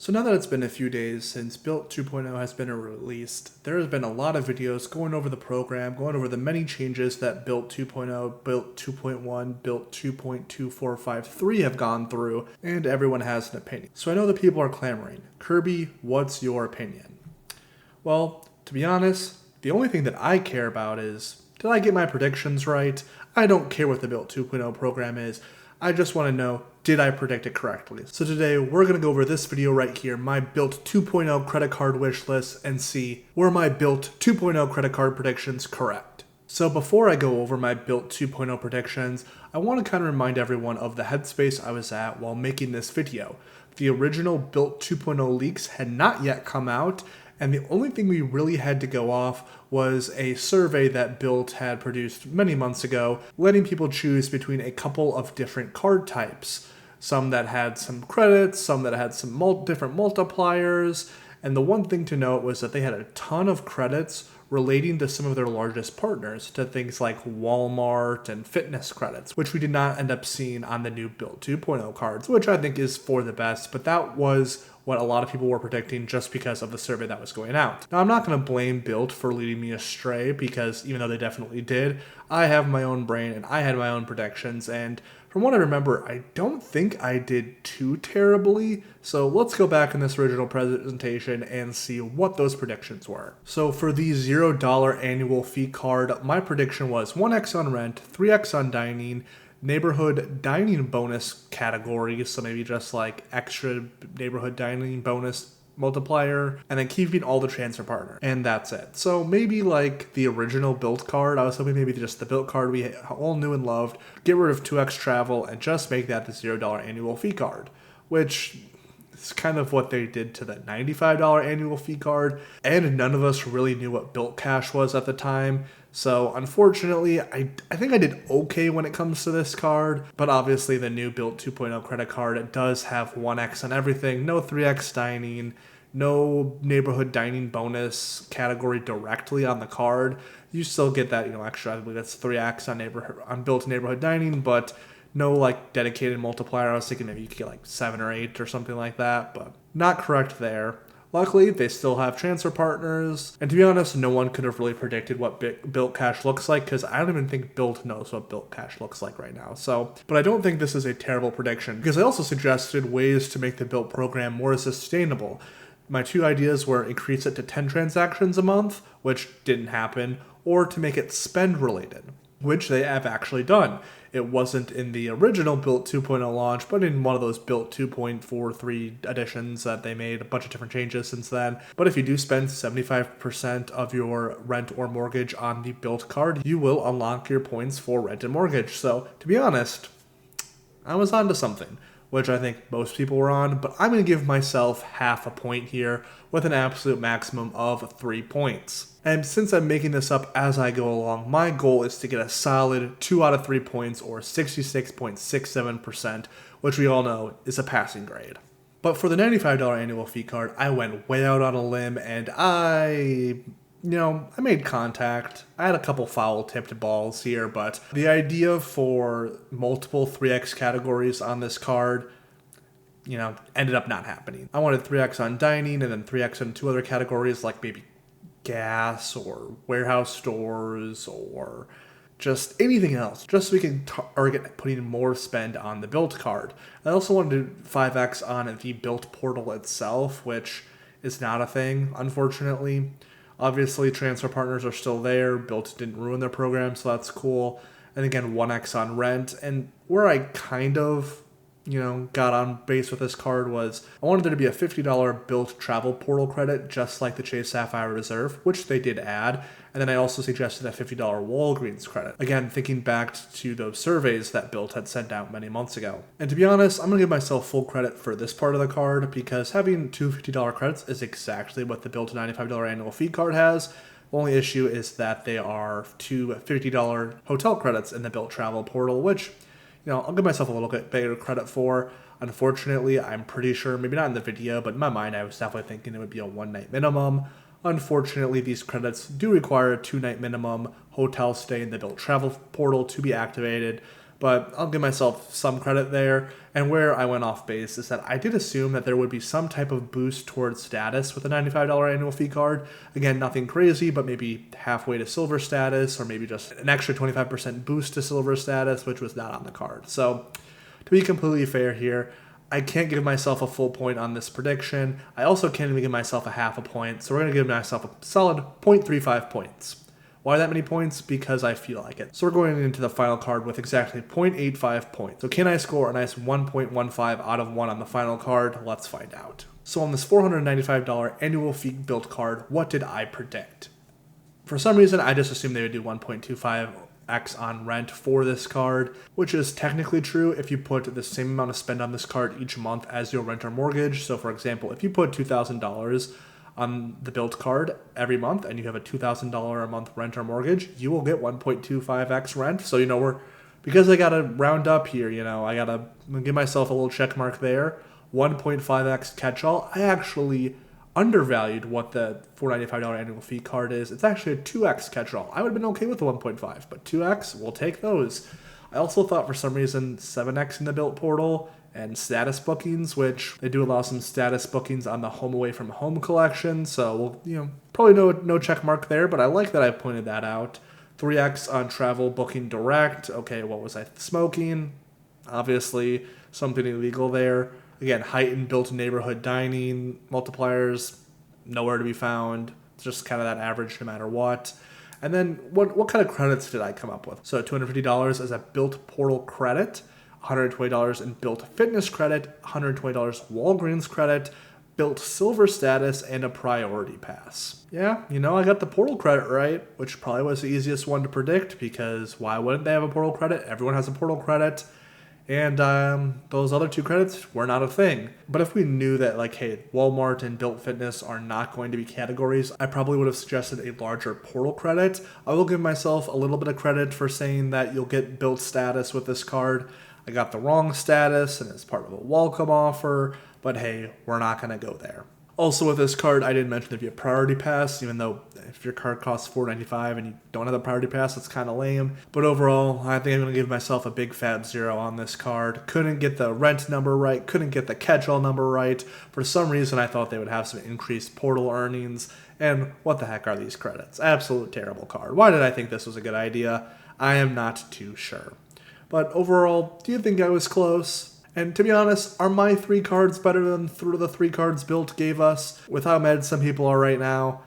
So now that it's been a few days since Bilt 2.0 has been released, there has been a lot of videos going over the program, going over the many changes that Bilt 2.0, Bilt 2.1, Bilt 2.2453 have gone through, and everyone has an opinion. So I know that people are clamoring, Kirby, what's your opinion? Well, to be honest, the only thing that I care about is, did I get my predictions right? I don't care what the Bilt 2.0 program is. I just want to know, did I predict it correctly? So today, we're going to go over this video right here, my Bilt 2.0 credit card wish list, and see, were my Bilt 2.0 credit card predictions correct? So before I go over my Bilt 2.0 predictions, I want to kind of remind everyone of the headspace I was at while making this video. The original Bilt 2.0 leaks had not yet come out, and the only thing we really had to go off was a survey that Bilt had produced many months ago, letting people choose between a couple of different card types. Some that had some credits, some that had some different multipliers, and the one thing to note was that they had a ton of credits relating to some of their largest partners, to things like Walmart and fitness credits, which we did not end up seeing on the new Bilt 2.0 cards, which I think is for the best, but that was what a lot of people were predicting just because of the survey that was going out. Now, I'm not going to blame Bilt for leading me astray, because even though they definitely did, I have my own brain and I had my own predictions, and from what I remember, I don't think I did too terribly, so let's go back in this original presentation and see what those predictions were. So for the $0 annual fee card, my prediction was 1x on rent, 3x on dining, neighborhood dining bonus category, so maybe just like extra neighborhood dining bonus multiplier, and then keeping all the transfer partner, and that's it. So maybe like the original Bilt card, I was hoping maybe just the Bilt card we all knew and loved, get rid of 2x travel and just make that the $0 annual fee card, which is kind of what they did to the $95 annual fee card, and none of us really knew what Bilt Cash was at the time. So unfortunately, I think I did okay when it comes to this card, but obviously the new Bilt 2.0 credit card, it does have 1x on everything, no 3x dining, no neighborhood dining bonus category directly on the card. You still get that, extra, I believe that's 3x on Bilt neighborhood dining, but no like dedicated multiplier. I was thinking maybe you could get like 7 or 8 or something like that, but not correct there. Luckily, they still have transfer partners, and to be honest, no one could have really predicted what Bilt Cash looks like, because I don't even think Bilt knows what Bilt Cash looks like right now. But I don't think this is a terrible prediction, because I also suggested ways to make the Bilt program more sustainable. My two ideas were increase it to 10 transactions a month, which didn't happen, or to make it spend related, which they have actually done. It wasn't in the original Bilt 2.0 launch, but in one of those Bilt 2.43 editions that they made a bunch of different changes since then. But if you do spend 75% of your rent or mortgage on the Bilt card, you will unlock your points for rent and mortgage. So to be honest, I was onto something, which I think most people were on, but I'm going to give myself half a point here with an absolute maximum of 3 points. And since I'm making this up as I go along, my goal is to get a solid 2 out of 3 points, or 66.67%, which we all know is a passing grade. But for the $95 annual fee card, I went way out on a limb, and I made contact. I had a couple foul-tipped balls here, but the idea for multiple 3x categories on this card, ended up not happening. I wanted 3x on dining, and then 3x on 2 other categories, like maybe gas or warehouse stores or just anything else, just so we can target putting more spend on the Bilt card. I also wanted to do 5x on the Bilt portal itself, which is not a thing, unfortunately. Obviously, transfer partners are still there. Bilt didn't ruin their program, so that's cool. And again, 1x on rent. And where I kind of, got on base with this card was I wanted there to be a $50 Bilt travel portal credit, just like the Chase Sapphire Reserve, which they did add. And then I also suggested a $50 Walgreens credit. Again, thinking back to those surveys that Bilt had sent out many months ago. And to be honest, I'm going to give myself full credit for this part of the card, because having two $50 credits is exactly what the Bilt $95 annual fee card has. The only issue is that they are two $50 hotel credits in the Bilt travel portal, which I'll give myself a little bit bigger credit for. Unfortunately, I'm pretty sure, maybe not in the video, but in my mind, I was definitely thinking it would be a 1-night minimum. Unfortunately, these credits do require a 2-night minimum hotel stay in the Bilt travel portal to be activated, but I'll give myself some credit there. And where I went off base is that I did assume that there would be some type of boost towards status with a $95 annual fee card. Again, nothing crazy, but maybe halfway to silver status, or maybe just an extra 25% boost to silver status, which was not on the card. So to be completely fair here, I can't give myself a full point on this prediction. I also can't even give myself a half a point, so we're going to give myself a solid 0.35 points. Why that many points? Because I feel like it. So we're going into the final card with exactly 0.85 points. So can I score a nice 1.15 out of 1 on the final card? Let's find out. So on this $495 annual fee Bilt card, what did I predict? For some reason, I just assumed they would do 1.25x on rent for this card, which is technically true if you put the same amount of spend on this card each month as your rent or mortgage. So for example, if you put $2,000 on the Bilt card every month and you have a $2,000 a month rent or mortgage, you will get 1.25x rent. So, because I got to round up here, I got to give myself a little check mark there. 1.5x catch-all. I actually undervalued what the $495 annual fee card is. It's actually a 2x catch-all. I would have been okay with the 1.5, but 2x, we'll take those. I also thought for some reason 7x in the Bilt portal and status bookings, which they do allow some status bookings on the home away from home collection. So we'll, probably no check mark there, but I like that I pointed that out. 3x on travel booking direct. Okay, what was I smoking? Obviously something illegal there. Again, heightened Bilt neighborhood dining multipliers, nowhere to be found. It's just kind of that average no matter what. And then what kind of credits did I come up with? So $250 as a Bilt portal credit, $120 in Bilt fitness credit, $120 Walgreens credit, Bilt silver status, and a priority pass. Yeah, I got the portal credit right, which probably was the easiest one to predict, because why wouldn't they have a portal credit? Everyone has a portal credit. And those other two credits were not a thing. But if we knew that, hey, Walmart and Bilt Fitness are not going to be categories, I probably would have suggested a larger portal credit. I will give myself a little bit of credit for saying that you'll get Bilt status with this card. I got the wrong status, and it's part of a welcome offer, but hey, we're not going to go there. Also with this card, I didn't mention there'd be a priority pass, even though if your card costs $4.95 and you don't have the priority pass, it's kind of lame. But overall, I think I'm going to give myself a big fat 0 on this card. Couldn't get the rent number right, couldn't get the catch-all number right. For some reason, I thought they would have some increased portal earnings. And what the heck are these credits? Absolute terrible card. Why did I think this was a good idea? I am not too sure. But overall, do you think I was close? And to be honest, are my 3 cards better than the 3 cards Bilt gave us? With how mad some people are right now,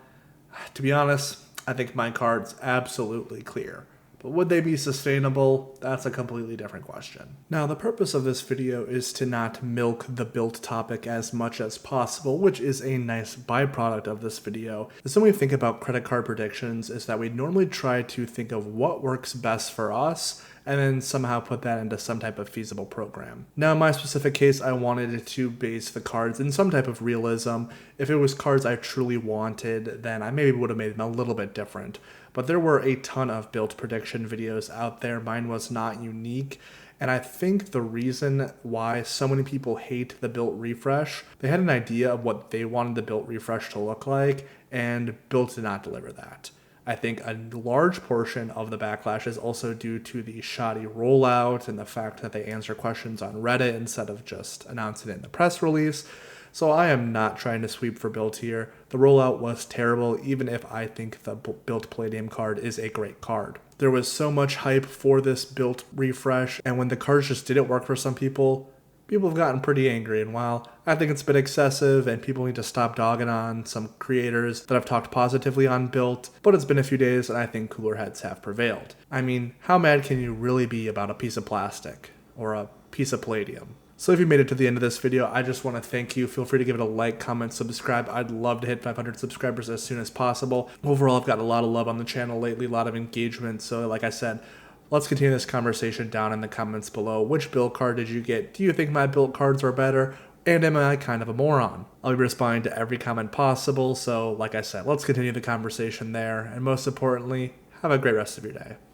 to be honest, I think my card's absolutely clear. But would they be sustainable? That's a completely different question. Now, the purpose of this video is to not milk the Bilt topic as much as possible, which is a nice byproduct of this video. So when we think about credit card predictions, is that we normally try to think of what works best for us, and then somehow put that into some type of feasible program. Now, in my specific case, I wanted to base the cards in some type of realism. If it was cards I truly wanted, then I maybe would have made them a little bit different. But there were a ton of Bilt prediction videos out there. Mine was not unique. And I think the reason why so many people hate the Bilt refresh, they had an idea of what they wanted the Bilt refresh to look like, and Bilt did not deliver that. I think a large portion of the backlash is also due to the shoddy rollout and the fact that they answer questions on Reddit instead of just announcing it in the press release. So I am not trying to sweep for Bilt here. The rollout was terrible, even if I think the Bilt Palladium card is a great card. There was so much hype for this Bilt refresh, and when the cards just didn't work for some people have gotten pretty angry. And while I think it's a bit excessive and people need to stop dogging on some creators that have talked positively on Bilt, but it's been a few days and I think cooler heads have prevailed. I mean, how mad can you really be about a piece of plastic or a piece of palladium? So if you made it to the end of this video, I just want to thank you. Feel free to give it a like, comment, subscribe. I'd love to hit 500 subscribers as soon as possible. Overall, I've got a lot of love on the channel lately, a lot of engagement. So like I said, let's continue this conversation down in the comments below. Which Bilt card did you get? Do you think my Bilt cards are better? And am I kind of a moron? I'll be responding to every comment possible. So like I said, let's continue the conversation there. And most importantly, have a great rest of your day.